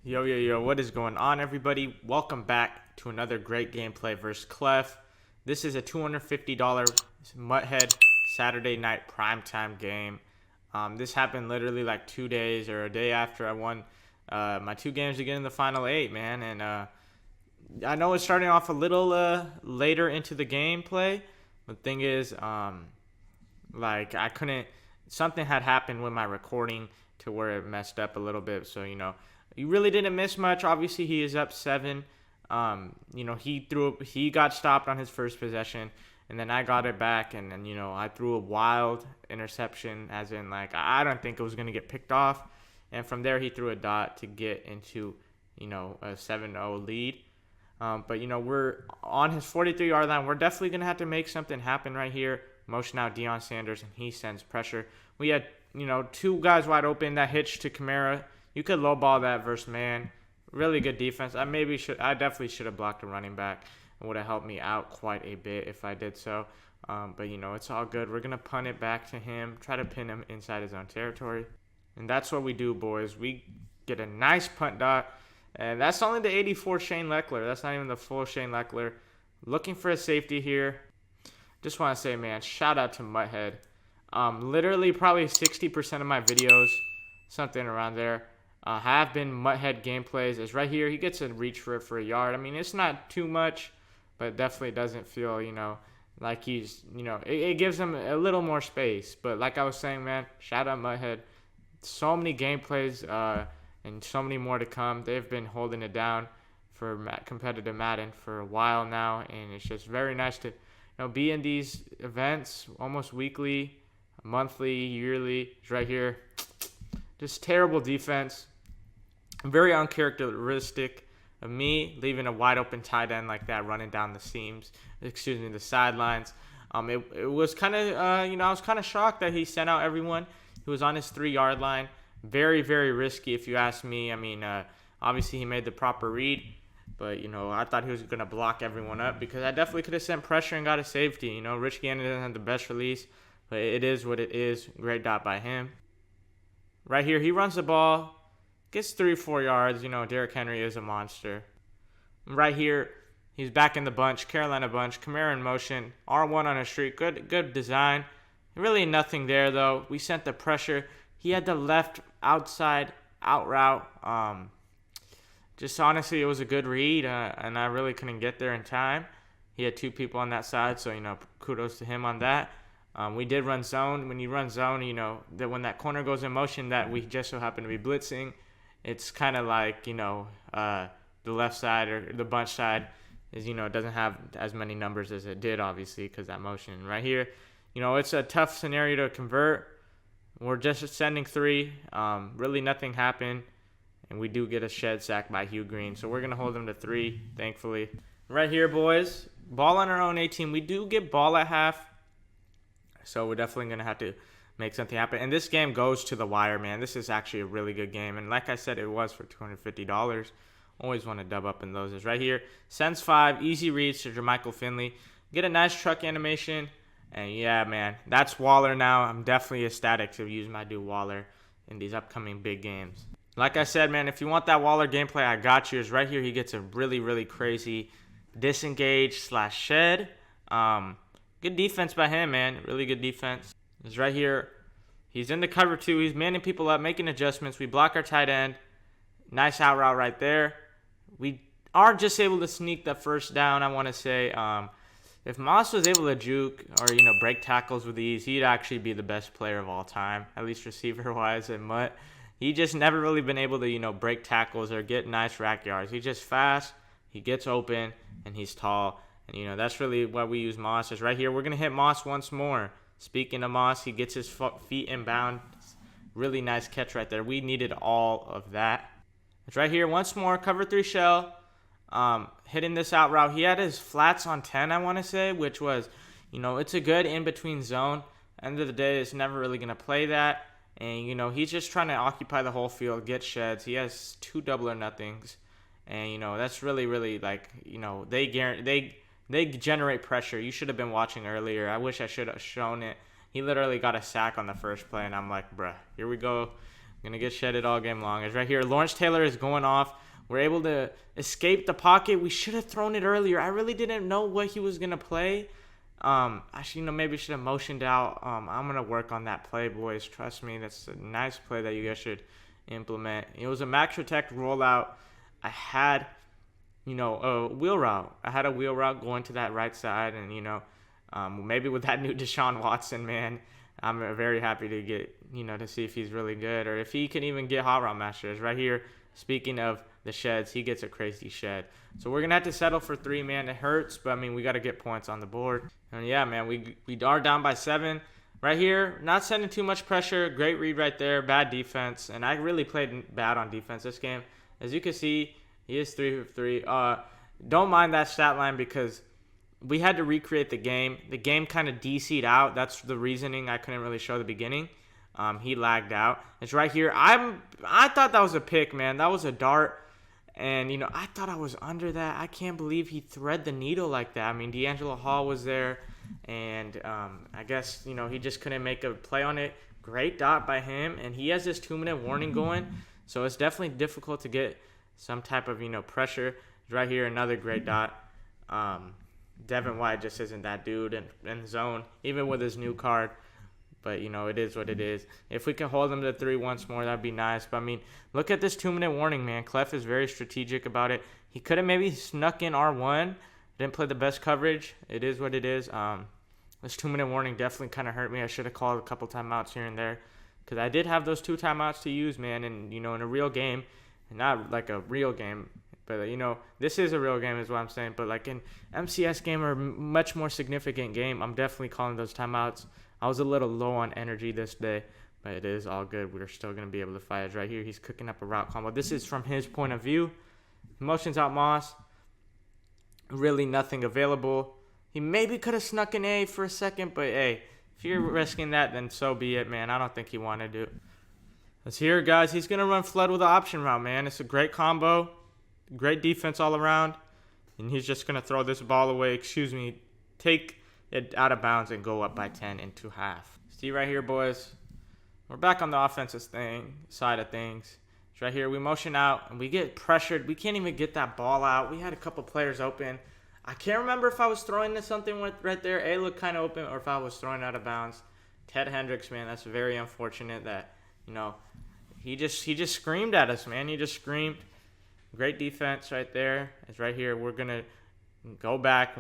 Yo, what is going on, everybody? Welcome back to another great gameplay versus CLEFF. This is a $250 Muthead Saturday night primetime game. This happened literally like 2 days or a day after I won my two games to get in the final 8, man. And I know it's starting off a little later into the gameplay. The thing is, like I couldn't, something had happened with my recording to where it messed up a little bit. So, you really didn't miss much. Obviously, he is up 7. He got stopped on his first possession, and then I got it back, and then, I threw a wild interception, as in, like, I don't think it was going to get picked off. And from there, he threw a dot to get into, a 7-0 lead. But we're on his 43-yard line. We're definitely going to have to make something happen right here. Motion out Deion Sanders, and he sends pressure. We had, two guys wide open. That hitch to Kamara. You could lowball that versus man. Really good defense. I definitely should have blocked a running back. It would have helped me out quite a bit if I did so. But, it's all good. We're going to punt it back to him. Try to pin him inside his own territory. And that's what we do, boys. We get a nice punt dot. And that's only the 84 Shane Leckler. That's not even the full Shane Leckler. Looking for a safety here. Just want to say, man, shout out to Muthead. Literally probably 60% of my videos, something around there, have been Muthead gameplays. Is right here. He gets a reach for it for a yard. I mean, it's not too much, but it definitely doesn't feel, like he's, it gives him a little more space. But like I was saying, man, shout out Muthead. So many gameplays and so many more to come. They've been holding it down for competitive Madden for a while now, and it's just very nice to be in these events almost weekly, monthly, yearly. It's right here. Just terrible defense. Very uncharacteristic of me, leaving a wide open tight end like that running down the the sidelines. It was kind of, I was kind of shocked that he sent out everyone. He was on his 3-yard line. Very, very risky if you ask me. I mean, obviously he made the proper read, but, I thought he was going to block everyone up because I definitely could have sent pressure and got a safety. Rich Gannon doesn't have the best release, but it is what it is. Great dot by him. Right here, he runs the ball, gets 3-4 yards. Derrick Henry is a monster. Right here, he's back in the bunch, Carolina bunch, Kamara in motion, R1 on a streak. Good design. Really nothing there, though. We sent the pressure. He had the left outside out route. Just honestly, it was a good read, and I really couldn't get there in time. He had 2 people on that side, so, kudos to him on that. We did run zone. When you run zone, that when that corner goes in motion that we just so happen to be blitzing, it's kind of like, the left side or the bunch side is, doesn't have as many numbers as it did, obviously, because that motion. Right here, it's a tough scenario to convert. We're just sending 3. Really nothing happened, and we do get a shed sack by Hugh Green. So we're going to hold them to 3, thankfully. Right here, boys, ball on our own 18. We do get ball at half. So we're definitely going to have to make something happen. And this game goes to the wire, man. This is actually a really good game. And like I said, it was for $250. Always want to dub up in those. Is right here. Sends 5. Easy reads to Jermichael Finley. Get a nice truck animation. And yeah, man, that's Waller now. I'm definitely ecstatic to use my dude Waller in these upcoming big games. Like I said, man, if you want that Waller gameplay, I got you. Is right here. He gets a really, really crazy disengage / shed. Good defense by him, man. Really good defense. He's right here. He's in the cover 2. He's manning people up, making adjustments. We block our tight end. Nice out route right there. We are just able to sneak the first down, I want to say. If Moss was able to juke or, break tackles with ease, he'd actually be the best player of all time, at least receiver-wise at Mutt. He just never really been able to, break tackles or get nice rack yards. He's just fast. He gets open, and he's tall. And, that's really why we use Moss. Is right here. We're going to hit Moss once more. Speaking of Moss, he gets his feet inbound. Really nice catch right there. We needed all of that. It's right here. Once more. Cover 3 shell. Hitting this out route. He had his flats on 10, I want to say, which was, it's a good in-between zone. End of the day, it's never really going to play that. And, he's just trying to occupy the whole field, get sheds. He has 2 double or nothings. And, that's really, really, like, they generate pressure. You should have been watching earlier. I wish I should have shown it. He literally got a sack on the first play, and I'm like, bruh, here we go. Gonna get shedded all game long. It's right here. Lawrence Taylor is going off. We're able to escape the pocket. We should have thrown it earlier. I really didn't know what he was gonna play. Actually, maybe should have motioned out. I'm gonna work on that play, boys. Trust me, that's a nice play that you guys should implement. It was a max protect rollout. I had, a wheel route. I had a wheel route going to that right side, and maybe with that new Deshaun Watson, man, I'm very happy to get, to see if he's really good or if he can even get hot route masters. Right here, speaking of the sheds, he gets a crazy shed. So we're going to have to settle for 3, man. It hurts, but, we got to get points on the board. And, yeah, man, we are down by 7. Right here, not sending too much pressure. Great read right there. Bad defense. And I really played bad on defense this game. As you can see, he is 3 of 3. Don't mind that stat line because we had to recreate the game. The game kind of DC'd out. That's the reasoning I couldn't really show the beginning. He lagged out. It's right here. I thought that was a pick, man. That was a dart. And, I thought I was under that. I can't believe he thread the needle like that. D'Angelo Hall was there. And I guess, he just couldn't make a play on it. Great dot by him. And he has this 2-minute warning going. So it's definitely difficult to get some type of, pressure. Right here, another great dot. Devin White just isn't that dude in the zone, even with his new card. But, it is what it is. If we can hold them to 3 once more, that'd be nice. But, look at this 2-minute warning, man. CLEFF is very strategic about it. He could have maybe snuck in R1. Didn't play the best coverage. It is what it is. This 2-minute warning definitely kind of hurt me. I should have called a couple timeouts here and there. Because I did have those 2 timeouts to use, man. And, in a real game. Not like a real game. But, this is a real game is what I'm saying. But, like, an MCS game or much more significant game, I'm definitely calling those timeouts. I was a little low on energy this day, but it is all good. We're still going to be able to fight. Right here, he's cooking up a route combo. This is from his point of view. Motions out Moss. Really nothing available. He maybe could have snuck an A for a second, but, hey, if you're risking that, then so be it, man. I don't think he wanted to. Let's hear it, guys. He's going to run flood with the option route, man. It's a great combo. Great defense all around. And he's just going to throw this ball away. Take it out of bounds and go up by 10 into half. See right here, boys. We're back on the offensive side of things. It's right here. We motion out and we get pressured. We can't even get that ball out. We had a couple players open. I can't remember if I was throwing to something right there. A looked kind of open or if I was throwing out of bounds. Ted Hendricks, man, that's very unfortunate that, he just screamed at us, man. He just screamed. Great defense right there. It's right here. We're going to go back.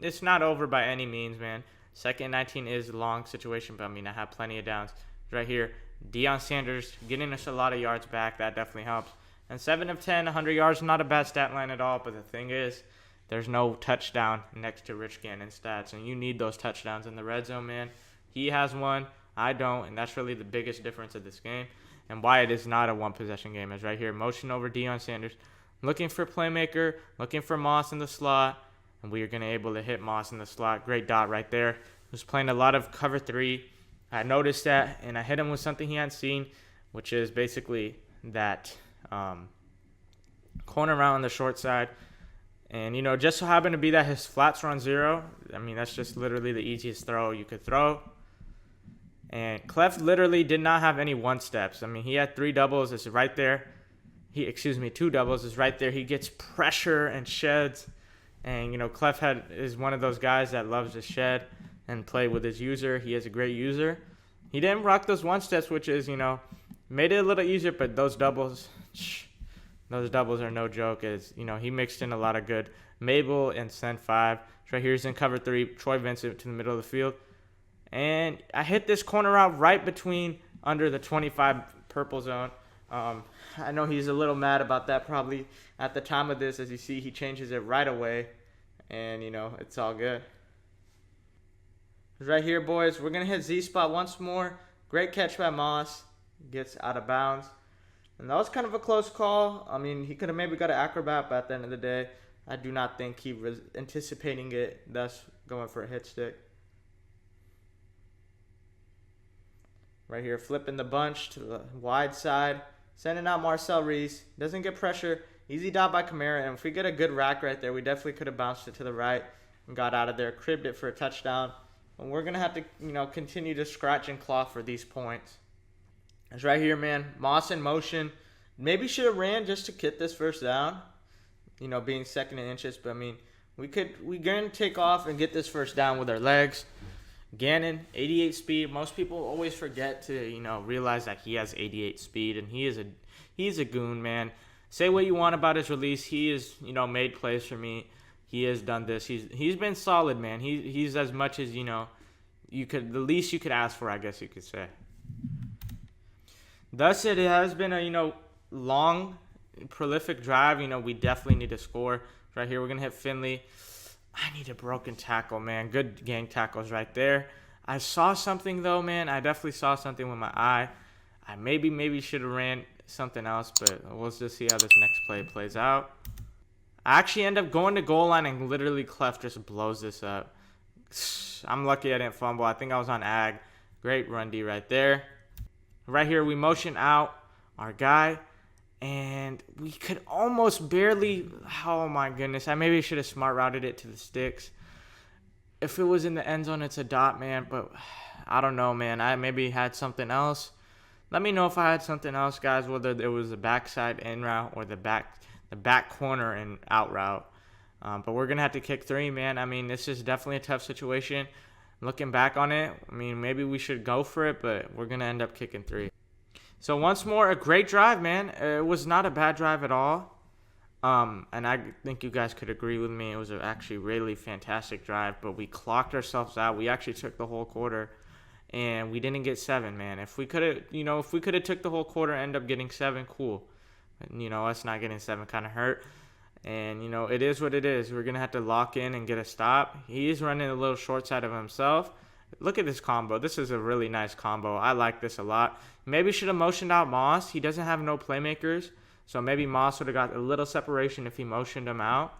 It's not over by any means, man. 2nd and 19 is a long situation, but I have plenty of downs. Right here, Deion Sanders getting us a lot of yards back. That definitely helps. And 7 of 10, 100 yards, not a bad stat line at all. But the thing is, there's no touchdown next to Rich Gannon's stats. And you need those touchdowns in the red zone, man. He has one. I don't. And that's really the biggest difference of this game. And why it is not a one-possession game is right here. Motion over Deion Sanders. Looking for playmaker, looking for Moss in the slot, and we are going to able to hit Moss in the slot. Great dot right there. He was playing a lot of cover 3. I noticed that, and I hit him with something he hadn't seen, which is basically that corner route on the short side. And, just so happened to be that his flats were on 0. That's just literally the easiest throw you could throw. And CLEFF literally did not have any one-steps. He had 3 doubles. It's right there. 2 doubles is right there. He gets pressure and sheds. And, CLEFF is one of those guys that loves to shed and play with his user. He is a great user. He didn't rock those 1-steps, which is, made it a little easier. But those doubles are no joke. He mixed in a lot of good. Mabel and Send 5. Right here, he's in cover 3. Troy Vincent to the middle of the field. And I hit this corner route right under the 25 purple zone. I know he's a little mad about that probably at the time of this. As you see, he changes it right away. And, it's all good. Right here, boys. We're going to hit Z-spot once more. Great catch by Moss. Gets out of bounds. And that was kind of a close call. He could have maybe got an acrobat, but at the end of the day, I do not think he was anticipating it, thus going for a hit stick. Right here, flipping the bunch to the wide side. Sending out Marcel Reese. Doesn't get pressure. Easy dot by Kamara. And if we get a good rack right there, we definitely could have bounced it to the right and got out of there. Cribbed it for a touchdown. And we're going to have to, continue to scratch and claw for these points. It's right here, man. Moss in motion. Maybe should have ran just to get this first down. You know, being second in inches. But, I mean, we're going to take off and get this first down with our legs. Gannon, 88 speed. Most people always forget to, you know, realize that he has 88 speed. And he's a goon, man. Say what you want about his release. He has, you know, made plays for me. He has done this. He's been solid, man. He's as much as, you know, the least you could ask for, I guess you could say. Thus, it has been a, you know, long, prolific drive. You know, we definitely need to score. Right here, we're going to hit Finley. I need a broken tackle, man. Good gang tackles right there. I saw something, though, man. I definitely saw something with my eye. I maybe should have ran something else, but we'll just see how this next play plays out. I actually end up going to goal line, and literally CLEFF just blows this up. I'm lucky I didn't fumble. I think I was on ag. Great run D right there. Right here, we motion out our guy, and we could almost barely, oh my goodness, I maybe should have smart routed it to the sticks. If it was in the end zone, it's a dot, man, but I don't know, man. I maybe had something else. Let me know if I had something else, guys, whether it was the backside in route or the back corner and out route. But we're going to have to kick 3, man. I mean, this is definitely a tough situation. Looking back on it, I mean, maybe we should go for it, but we're going to end up kicking 3. So once more, a great drive, man. It was not a bad drive at all. And I think you guys could agree with me. It was actually really fantastic drive, but we clocked ourselves out. We actually took the whole quarter, and we didn't get 7, man. If we could have took the whole quarter and end up getting 7, cool. But, you know, us not getting 7 kind of hurt. And, you know, it is what it is. We're going to have to lock in and get a stop. He is running a little short side of himself. Look at this combo. This is a really nice combo. I like this a lot. Maybe should have motioned out Moss. He doesn't have no playmakers. So maybe Moss would have got a little separation if he motioned him out.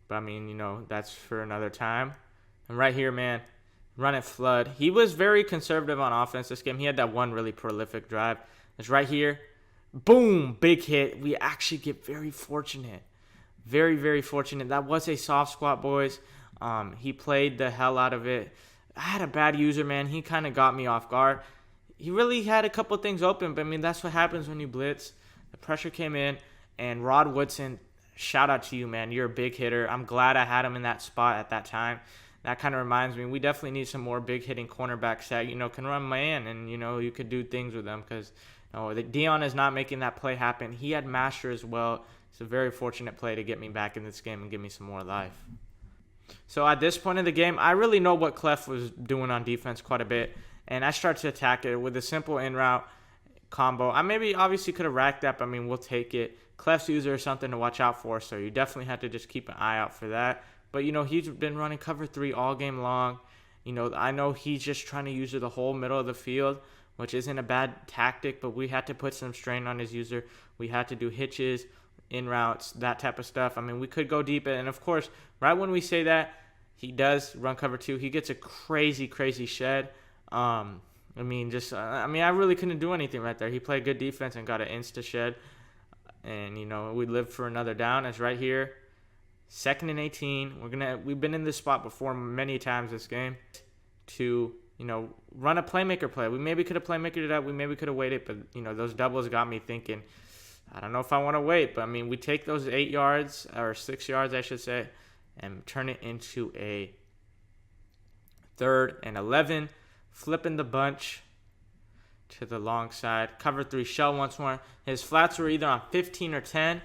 But, I mean, you know, that's for another time. And right here, man, run it flood. He was very conservative on offense this game. He had that one really prolific drive. It's right here. Boom, big hit. We actually get very fortunate. Very, very fortunate. That was a soft squat, boys. He played the hell out of it. I had a bad user, man. He kind of got me off guard. He really had a couple things open, but, I mean, that's what happens when you blitz. The pressure came in, and Rod Woodson, shout out to you, man. You're a big hitter. I'm glad I had him in that spot at that time. That kind of reminds me, we definitely need some more big-hitting cornerbacks that, you know, can run man, and, you know, you could do things with them because, you know, Dion is not making that play happen. He had master as well. It's a very fortunate play to get me back in this game and give me some more life. So at this point in the game, I really know what CLEFF was doing on defense quite a bit, and I started to attack it with a simple in-route combo. I maybe obviously could have racked up. I mean, we'll take it. CLEFF's user is something to watch out for, so you definitely have to just keep an eye out for that. But, you know, he's been running cover 3 all game long. You know, I know he's just trying to use the whole middle of the field, which isn't a bad tactic, but we had to put some strain on his user. We had to do hitches, in routes, that type of stuff. I mean, we could go deep, and of course, right when we say that, he does run cover 2. He gets a crazy, crazy shed. I really couldn't do anything right there. He played good defense and got an insta shed, and, you know, we lived for another down. It's right here, 2nd and 18. We've been in this spot before many times this game to, you know, run a playmaker play. We maybe could have playmakered it up. We maybe could have waited, but, you know, those doubles got me thinking, I don't know if I want to wait, but, I mean, we take those 8 yards, or 6 yards, I should say, and turn it into a 3rd and 11, flipping the bunch to the long side. Cover 3 shell once more. His flats were either on 15 or 10,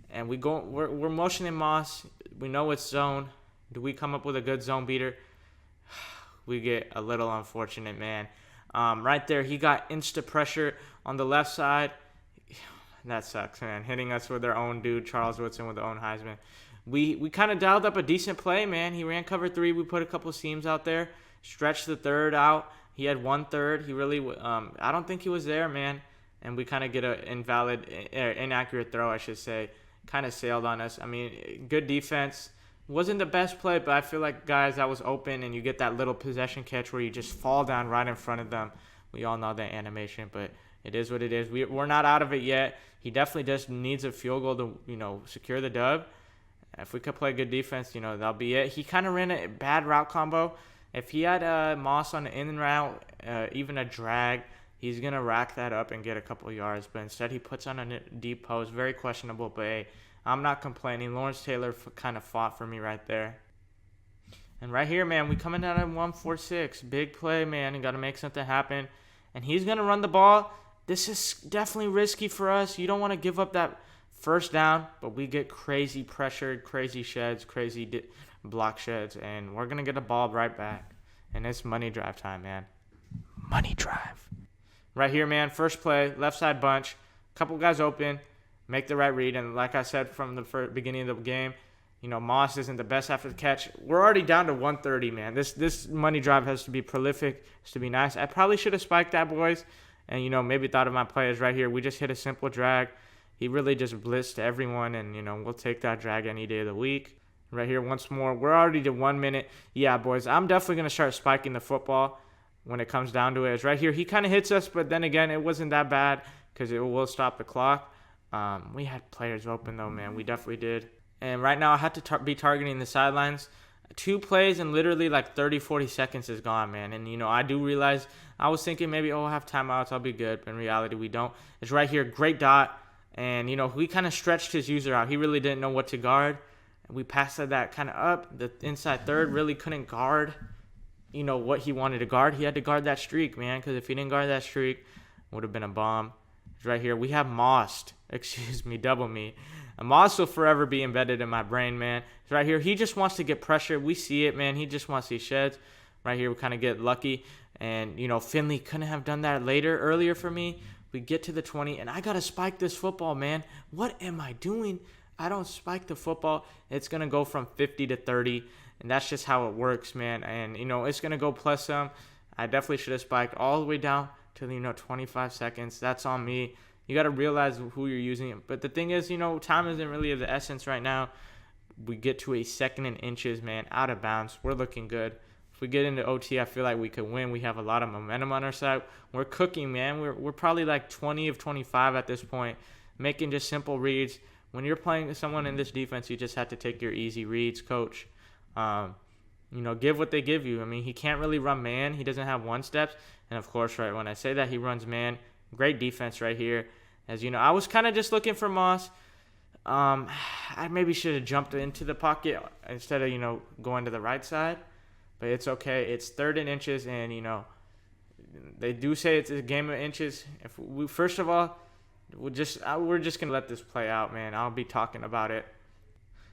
and we're motioning Moss. We know it's zone. Do we come up with a good zone beater? We get a little unfortunate, man. Right there, he got insta pressure on the left side. That sucks, man. Hitting us with our own dude, Charles Woodson, with their own Heisman. We kind of dialed up a decent play, man. He ran cover 3. We put a couple seams out there, stretched the 3rd out. He had 1/3. He really, I don't think he was there, man. And we kind of get an inaccurate throw, I should say. Kind of sailed on us. I mean, good defense. Wasn't the best play, but I feel like, guys, that was open, and you get that little possession catch where you just fall down right in front of them. We all know that animation, but it is what it is. We're not out of it yet. He definitely just needs a field goal to, you know, secure the dub. If we could play good defense, you know, that'll be it. He kind of ran a bad route combo. If he had Moss on the in route, even a drag, He's going to rack that up and get a couple yards. But instead, he puts on a deep post. Very questionable, but hey, I'm not complaining. Lawrence Taylor kind of fought for me right there. And right here, man, we coming out at 1-4-6. Big play, man. You got to make something happen. And he's going to run the ball. This is definitely risky for us. You don't want to give up that first down, but we get crazy pressured, crazy sheds, crazy block sheds, and we're going to get the ball right back. And it's money drive time, man. Money drive. Right here, man, first play, left side bunch. Couple guys open, make the right read. And like I said from the beginning of the game, you know, Moss isn't the best after the catch. We're already down to 130, man. This money drive has to be prolific, has to be nice. I probably should have spiked that, boys. And, you know, maybe thought of my players right here. We just hit a simple drag. He really just blitzed everyone, and, you know, we'll take that drag any day of the week. Right here, once more. We're already to 1 minute. Yeah, boys, I'm definitely going to start spiking the football when it comes down to it. It's right here. He kind of hits us, but then again, it wasn't that bad because it will stop the clock. We had players open, though, man. We definitely did. And right now, I had to be targeting the sidelines. 2 plays and literally like 30, 40 seconds is gone, man. And, you know, I do realize I was thinking maybe, I'll have timeouts, I'll be good. But in reality, we don't. It's right here. Great dot. And, you know, we kind of stretched his user out. He really didn't know what to guard. We passed that kind of up. The inside third really couldn't guard, you know, what he wanted to guard. He had to guard that streak, man, because if he didn't guard that streak, it would have been a bomb. It's right here. We have double me. Moss will forever be embedded in my brain, man. It's right here. He just wants to get pressure. We see it, man. He just wants these sheds. Right here, we kind of get lucky. And, you know, Finley couldn't have done that earlier for me. We get to the 20, and I got to spike this football, man. What am I doing? I don't spike the football. It's going to go from 50 to 30, and that's just how it works, man. And, you know, it's going to go plus some. I definitely should have spiked all the way down to, you know, 25 seconds. That's on me. You got to realize who you're using. But the thing is, you know, time isn't really of the essence right now. We get to a second and inches, man, out of bounds. We're looking good. If we get into OT, I feel like we could win. We have a lot of momentum on our side. We're cooking, man. We're probably like 20 of 25 at this point, making just simple reads. When you're playing someone in this defense, you just have to take your easy reads, coach. You know, give what they give you. I mean, he can't really run man. He doesn't have one steps. And, of course, right, when I say that, he runs man. Great defense right here. As you know, I was kind of just looking for Moss. I maybe should have jumped into the pocket instead of, you know, going to the right side. But it's okay. It's 3rd and inches, and, you know, they do say it's a game of inches. If we, first of all, we're just going to let this play out, man. I'll be talking about it.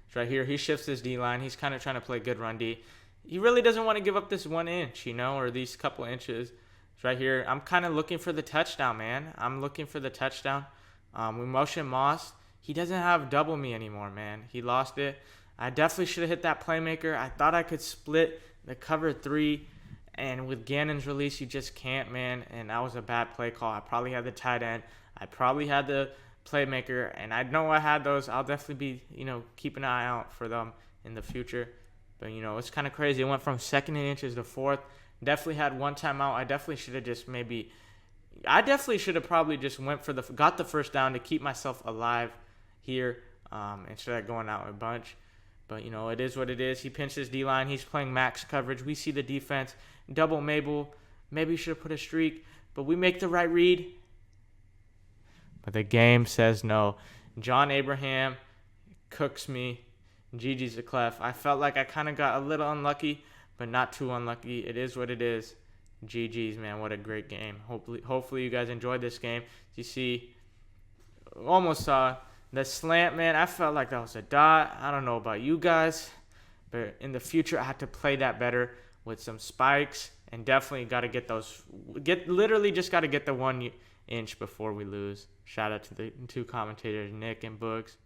It's right here. He shifts his D-line. He's kind of trying to play good run D. He really doesn't want to give up this 1 inch, you know, or these couple inches. It's right here. I'm kind of looking for the touchdown, man. I'm looking for the touchdown. We motion Moss. He doesn't have double me anymore, man. He lost it. I definitely should have hit that playmaker. I thought I could split the cover 3, and with Gannon's release, you just can't, man. And that was a bad play call. I probably had the tight end. I probably had the playmaker, and I know I had those. I'll definitely be, you know, keeping an eye out for them in the future. But, you know, it's kind of crazy. It went from 2nd and inches to 4th. Definitely had one timeout. I definitely should have just probably just got the first down to keep myself alive here instead of going out a bunch. But, you know, it is what it is. He pinched his D-line. He's playing max coverage. We see the defense. Double Mabel. Maybe should have put a streak. But we make the right read. But the game says no. John Abraham cooks me. GG's to CLEFF. I felt like I kind of got a little unlucky, but not too unlucky. It is what it is. GG's, man. What a great game. Hopefully you guys enjoyed this game. You see, almost saw the slant, man. I felt like that was a dot. I don't know about you guys, but in the future, I have to play that better with some spikes, and definitely got to get those. Literally just got to get the 1 inch before we lose. Shout out to the 2 commentators, Nick and Boogs.